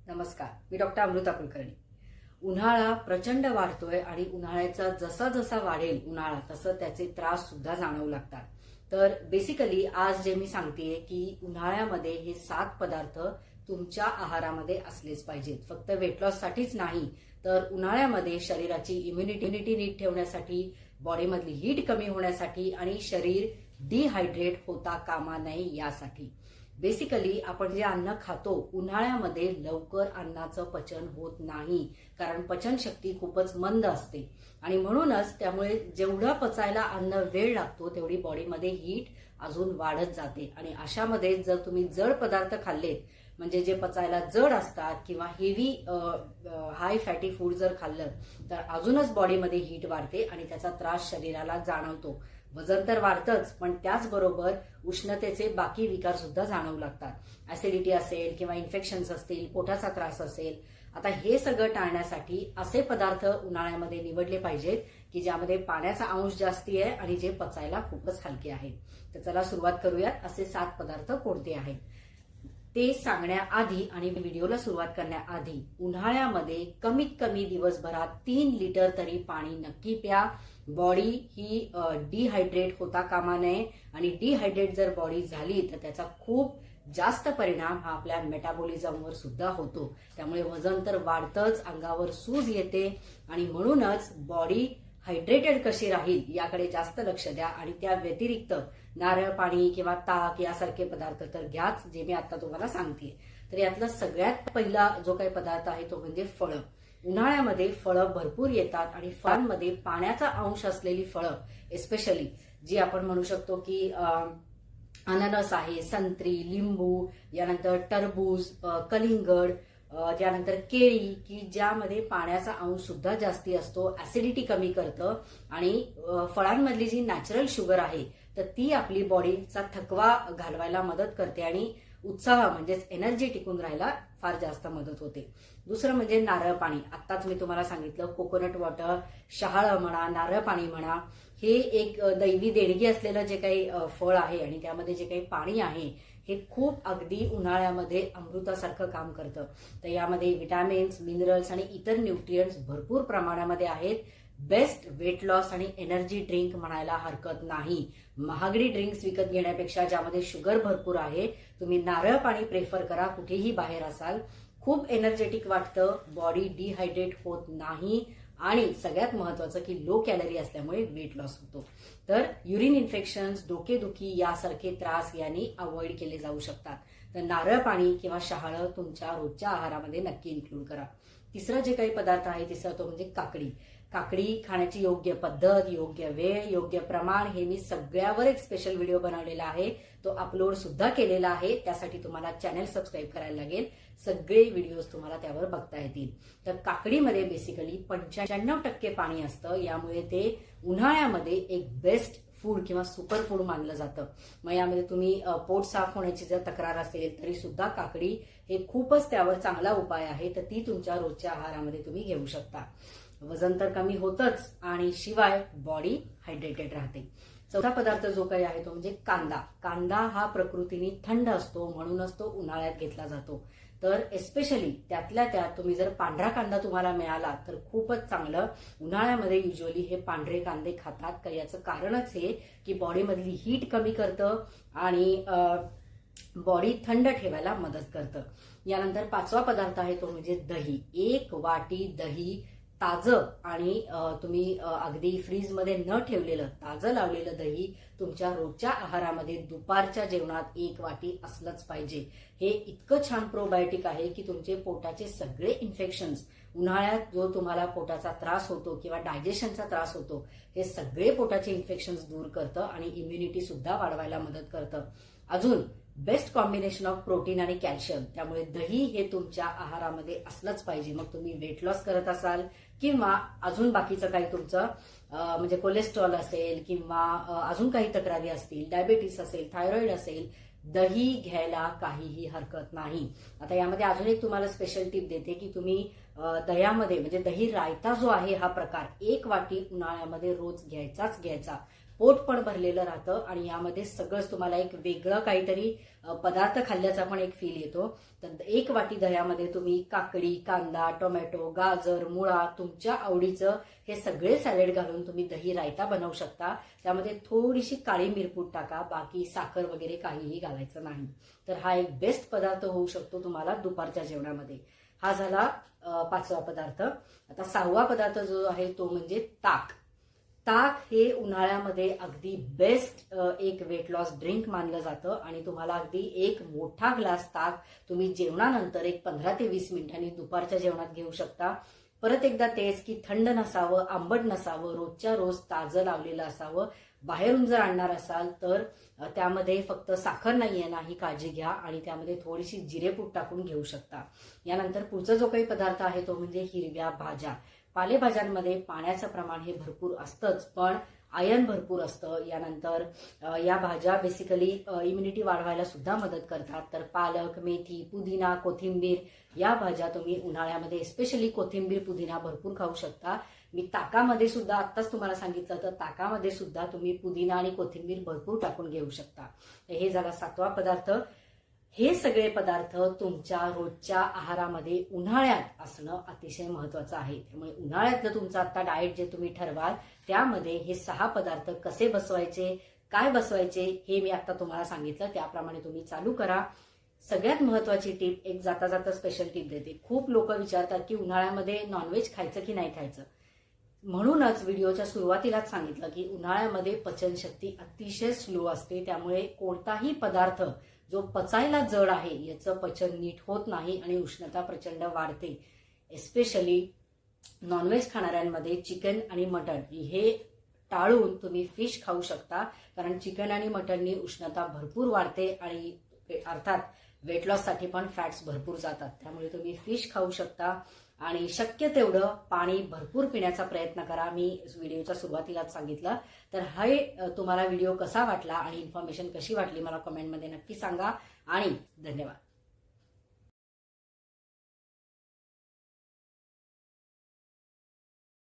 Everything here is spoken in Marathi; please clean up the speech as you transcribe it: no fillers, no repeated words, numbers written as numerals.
नमस्कार, मी डॉक्टर अमृता कुलकर्णी। उन्हाळा प्रचंड वाढतोय आणि उन्हाळ्याचा जसा जसा वाढेल उन्हाळा तसं त्याचे त्रास सुद्धा जाणवू लागतात। तर बेसिकली आज जे मी सांगतेय की उन्हाळ्यामध्ये हे 7 पदार्थ तुमच्या आहारामध्ये असलेच पाहिजेत। फक्त वेट लॉस साठीच नाही तर उन्हाळ्यामध्ये शरीराची इम्युनिटी नीट ठेवण्यासाठी, बॉडीमधली हीट कमी होण्यासाठी आणि शरीर डिहायड्रेट होता कामा नये यासाठी। बेसिकली आपण जे अन्न खातो उन्हाळ्यामध्ये लवकर अन्नाचं पचन होत नाही, कारण पचनशक्ती खूपच मंद असते आणि म्हणूनच त्यामुळे जेवढं पचायला अन्न वेळ लागतो तेवढी बॉडीमध्ये हीट अजून वाढत जाते आणि अशामध्ये जर तुम्ही जड पदार्थ खाल्लेत, म्हणजे जे पचायला जड असतात किंवा हेवी हाय फॅटी फूड जर खाल्लं तर अजूनच बॉडीमध्ये हीट वाढते आणि त्याचा त्रास शरीराला जाणवतो। वजन तर वाढतंच, पण त्याचबरोबर उष्णतेचे बाकी विकार सुद्धा जाणवू लागतात। ऍसिडिटी असेल किंवा इन्फेक्शन्स असतील, पोटाचा त्रास असेल। आता हे सगळं टाळण्यासाठी असे पदार्थ उन्हाळ्यामध्ये निवडले पाहिजेत की ज्यामध्ये पाण्याचा अंश जास्ती आहे आणि जे पचायला खूपच हलके आहेत। तर चला सुरुवात करूयात। असे 7 पदार्थ कोणते आहेत ते सांगण्याआधी आणि व्हिडिओला सुरुवात करण्याआधी उन्हाळ्यामध्ये कमीत कमी दिवसभरात 3 लिटर तरी पाणी नक्की प्या। बॉडी ही डिहायड्रेट होता कामा नये आणि डिहायड्रेट जर बॉडी झाली तर त्याचा खूप जास्त परिणाम हा आपल्या मेटाबॉलिझमवर सुद्धा होतो। त्यामुळे वजन तर वाढतंच, अंगावर सूज येते आणि म्हणूनच बॉडी हायड्रेटेड कशी राहील याकडे जास्त लक्ष द्या। आणि त्या व्यतिरिक्त नारळ पाणी किंवा ताक यासारखे पदार्थ तर घ्याच, जे मी आता तुम्हाला सांगते। तर यातला सगळ्यात पहिला जो काही पदार्थ आहे तो म्हणजे फळं। उन्हाळ्यामध्ये फळं भरपूर येतात आणि फळांमध्ये पाण्याचा अंश असलेली फळं, एस्पेशली जी आपण म्हणू शकतो की अननस आहे, संत्री, लिंबू, यानंतर टरबूज, कलिंगड, त्यानंतर केळी, की ज्यामध्ये पाण्याचा अंश सुद्धा जास्ती असतो, ऍसिडिटी कमी करतं आणि फळांमधली जी नॅचरल शुगर आहे तर ती आपली बॉडीचा थकवा घालवायला मदत करते आणि उत्साह म्हणजेच एनर्जी टिकून राहायला फार जास्त मदत होते। दुसरं म्हणजे नारळ पाणी। आत्ताच मी तुम्हाला सांगितलं, कोकोनट वॉटर, शहाळं म्हणा, नारळ पाणी म्हणा, हे एक दैवी देणगी असलेलं जे काही फळ आहे आणि त्यामध्ये जे काही पाणी आहे हे खूप अगदी उन्हाळ्यामध्ये अमृतासारखं काम करतं। तर यामध्ये विटॅमिन्स, मिनरल्स आणि इतर न्यूट्रिएंट्स भरपूर प्रमाणामध्ये आहेत। बेस्ट वेट लॉस आणि एनर्जी ड्रिंक म्हणायला हरकत नाही। महागडी ड्रिंक्स विकत घेण्यापेक्षा ज्यामध्ये शुगर भरपूर आहे, तुम्ही नारळ पाणी प्रेफर करा। कुठेही बाहेर असाल, खूप एनर्जेटिक वाटतं, बॉडी डिहायड्रेट होत नाही आणि सगळ्यात महत्वाचं की लो कॅलरी असल्यामुळे वेट लॉस होतो। तर युरिन इन्फेक्शन्स, डोकेदुखी यासारखे त्रास यांनी अवॉइड केले जाऊ शकतात। तर नारळ पाणी किंवा शहाळं तुमच्या रोजच्या आहारामध्ये नक्की इन्क्लूड करा। तिसरा जे काही पदार्थ आहे तिसरा तो म्हणजे काकडी। काकडी खाण्याची योग्य पद्धत, योग्य वेळ, योग्य प्रमाण हे मी सगळ्यावर एक स्पेशल व्हिडिओ बनवलेला आहे, तो अपलोड सुद्धा केलेला आहे। त्यासाठी तुम्हाला चॅनल सबस्क्राईब करायला लागेल, सगळे व्हिडिओज तुम्हाला त्यावर बघता येतील। तर काकडीमध्ये बेसिकली 95% पाणी असतं, यामुळे ते उन्हाळ्यामध्ये एक बेस्ट फूड किंवा सुपर फूड मानलं जातं। मग यामध्ये तुम्ही पोट साफ होण्याची जर तक्रार असेल तरी सुद्धा काकडी हे खूपच त्यावर चांगला उपाय आहे। तर ती तुमच्या रोजच्या आहारामध्ये तुम्ही घेऊ शकता। वजन तर कमी होतच आणि शिवाय बॉडी हायड्रेटेड राहते। चौथा पदार्थ जो काही आहे तो म्हणजे कांदा। कांदा हा प्रकृतीने थंड असतो, म्हणूनच तो उन्हाळ्यात घेतला जातो। तर एस्पेशली त्यातल्या त्यात तुम्ही जर पांढरा कांदा तुम्हाला मिळाला तर खूपच चांगलं। उन्हाळ्यामध्ये युजली हे पांढरे कांदे खातात का, याचं कारणच हे की बॉडीमधली हीट कमी करतं आणि बॉडी थंड ठेवायला मदत करतं। यानंतर 5वा पदार्थ आहे तो म्हणजे दही। 1 वाटी दही ताजं आणि तुम्ही अगदी फ्रीजमध्ये न ठेवलेलं ताजं लावलेलं दही तुमच्या रोजच्या आहारामध्ये दुपारच्या जेवणात 1 वाटी असलंच पाहिजे। हे इतकं छान प्रोबायोटिक आहे की तुमचे पोटाचे सगळे इन्फेक्शन्स, उन्हाळ्यात जो तुम्हाला पोटाचा त्रास होतो किंवा डायजेशनचा त्रास होतो, हे सगळे पोटाचे इन्फेक्शन्स दूर करतं आणि इम्युनिटी सुद्धा वाढवायला मदत करतं। अजून बेस्ट कॉम्बिनेशन ऑफ प्रोटीन आणि कॅल्शियम, त्यामुळे दही हे तुमच्या आहारामध्ये असलंच पाहिजे। मग तुम्ही वेट लॉस करत असाल किंवा अजून बाकीचं काही तुमचं म्हणजे कोलेस्ट्रॉल असेल किंवा अजून काही तक्रारी असतील, डायबेटीस असेल, थायरॉइड असेल, दही घ्यायला काहीही हरकत नाही। आता यामध्ये अजून एक तुम्हाला स्पेशल टिप देते की तुम्ही दह्यामध्ये म्हणजे दही रायता जो आहे हा प्रकार 1 वाटी उन्हाळ्यामध्ये रोज घ्यायचाच घ्यायचा। पोट पण भरलेलं राहतं आणि यामध्ये सगळंच तुम्हाला एक वेगळं काहीतरी पदार्थ खाल्ल्याचा पण एक फील येतो. तर 1 वाटी दह्यामध्ये तुम्ही काकडी, कांदा, टोमॅटो, गाजर, मुळा तुमच्या आवडीचं हे सगळे सॅलड घालून तुम्ही दही रायता बनवू शकता. त्यामध्ये थोडीशी काळी मिरपूड टाका, बाकी साखर वगैरे काहीही घालायचं नाही. तर हा एक बेस्ट पदार्थ होऊ शकतो तुम्हाला दुपारच्या जेवणामध्ये. हा झाला 5वा पदार्थ. आता 6वा पदार्थ जो आहे तो म्हणजे ताक. ताक हे उन्हाळ्यामध्ये अगदी बेस्ट एक वेट लॉस ड्रिंक मानलं जातं आणि तुम्हाला अगदी एक मोठा ग्लास ताक तुम्ही जेवणानंतर एक 15 ते 20 मिनिटांनी दुपारच्या जेवणात घेऊ शकता. परत एकदा तेच की थंड नसावं, आंबट नसावं, रोजच्या रोज ताजं लावलेलं असावं. बाहेरून जर आणणार असाल तर त्यामध्ये फक्त साखर नाहीये ना, ही काळजी घ्या आणि त्यामध्ये थोडीशी जिरेपूड टाकून घेऊ शकता. यानंतर पुढचा जो काही पदार्थ आहे तो म्हणजे हिरव्या भाज्या. पालेभाज्यांमध्ये पाण्याचं प्रमाण हे भरपूर असतंच, पण आयर्न भरपूर असतं. यानंतर या भाज्या बेसिकली इम्युनिटी वाढवायला सुद्धा मदत करतात. तर पालक, मेथी, पुदिना, कोथिंबीर या भाज्या तुम्ही उन्हाळ्यामध्ये स्पेशली कोथिंबीर, पुदिना भरपूर खाऊ शकता. मी ताकामध्ये सुद्धा आत्ताच तुम्हाला सांगितलं तर ताकामध्ये सुद्धा तुम्ही पुदिना आणि कोथिंबीर भरपूर टाकून घेऊ शकता. हे झाला 7वा पदार्थ. हे सगळे पदार्थ तुमच्या रोजच्या आहारामध्ये उन्हाळ्यात असणं अतिशय महत्वाचं आहे. त्यामुळे उन्हाळ्यातलं तुमचं आता डाएट जे तुम्ही ठरवाल त्यामध्ये हे 6 पदार्थ कसे बसवायचे, काय बसवायचे हे मी आता तुम्हाला सांगितलं, त्याप्रमाणे तुम्ही चालू करा. सगळ्यात महत्वाची टीप, एक जाता जाता स्पेशल टीप देते. खूप लोक विचारतात की उन्हाळ्यामध्ये नॉनव्हेज खायचं की नाही खायचं. म्हणूनच व्हिडिओच्या सुरुवातीलाच सांगितलं की उन्हाळ्यामध्ये पचनशक्ती अतिशय स्लो असते. त्यामुळे कोणताही पदार्थ जो पचायला जड आहे याचं पचन नीट होत नाही आणि उष्णता प्रचंड वाढते. एस्पेशली नॉनव्हेज खाणाऱ्यांमध्ये चिकन आणि मटण हे टाळून तुम्ही फिश खाऊ शकता, कारण चिकन आणि मटणनी उष्णता भरपूर वाढते आणि अर्थात वेट लॉस साठी पण फॅट्स भरपूर जातात. त्यामुळे तुम्ही फिश खाऊ शकता आणि शक्य तेवढं पाणी भरपूर पिण्याचा प्रयत्न करा. मी व्हिडिओच्या सुरुवातीलाच सांगितलं. तर हे तुम्हाला व्हिडिओ कसा वाटला आणि इन्फॉर्मेशन कशी वाटली मला कमेंटमध्ये नक्की सांगा आणि धन्यवाद.